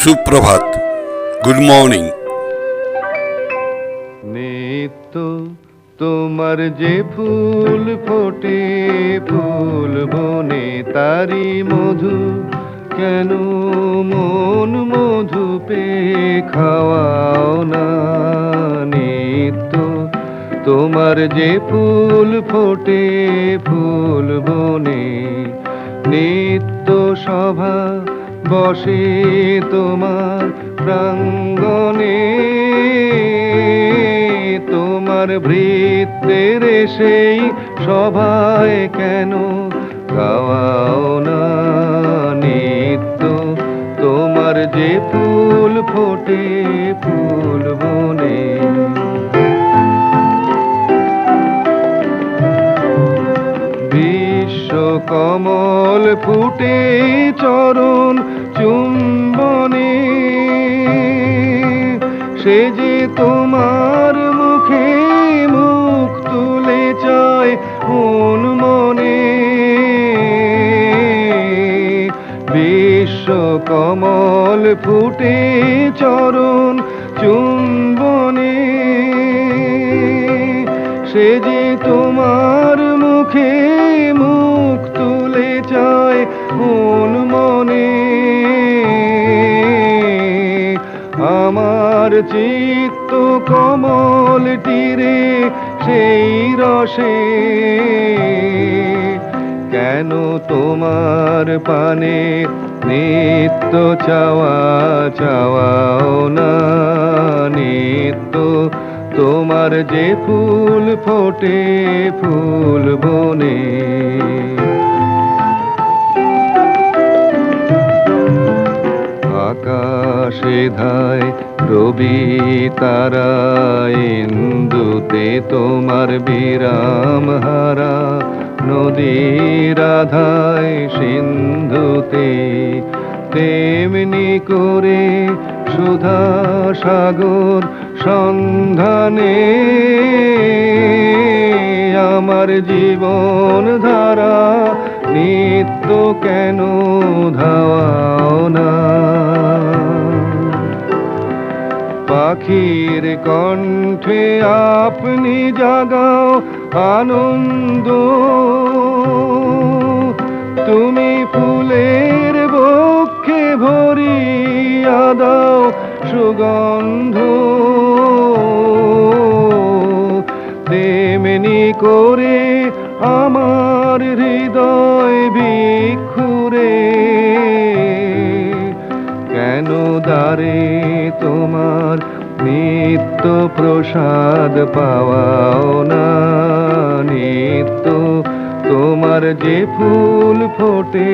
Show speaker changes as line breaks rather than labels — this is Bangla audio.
সুপ্রভাত, গুড মর্নিং।
নিত্য তোমার যে ফুল ফোটে ফুল বনে তারি মধু, কেন মন মধু পে খাওয়াও না। নিত্য তোমার যে ফুল ফোটে ফুল বনে, নিত্য সভা বসে তোমার প্রাঙ্গণে, তোমার ভৃত্যের সেই সভায় কেন গাওয়াও না। নিত্য তোমার যে ফুল ফোটে ফুল বনে, কমল ফুটে চরণ চুম্বনে, সে যে তোমার মুখে মুখ তুলে চায় মন মনে। বিশ্ব কমল ফুটে চরণ চুম্বনে, সে যে তোমার মুখে মুখ তুলে চায় মন মনে। আমার চিত্ত কমল তীরে সেই রসে, কেন তোমার পানে নিত্য চাওয়া চাওয়াও না। নিত্য তোমার যে ফুল ফোটে ফুল বনে, আকাশে ধায় রবি তারা, ইন্দুতে তোমার বিরাম হারা, নদীর আধায় সিন্ধুতে তেমনি করে সুধা সাগর সন্ধানে, আমার জীবন ধারা নিত্য কেন ধাওয়াও না। পাখির কণ্ঠে আপনি জাগাও আনন্দ, তুমি ফুলের বক্ষে ভরিয়া দাও সুগন্ধ, তেমনি করে আমার হৃদয় ভিক্ষুরে, কেন দ্বারে তোমার নিত্য প্রসাদ পাওয়াও না। নিত্য তোমার যে ফুল ফোটে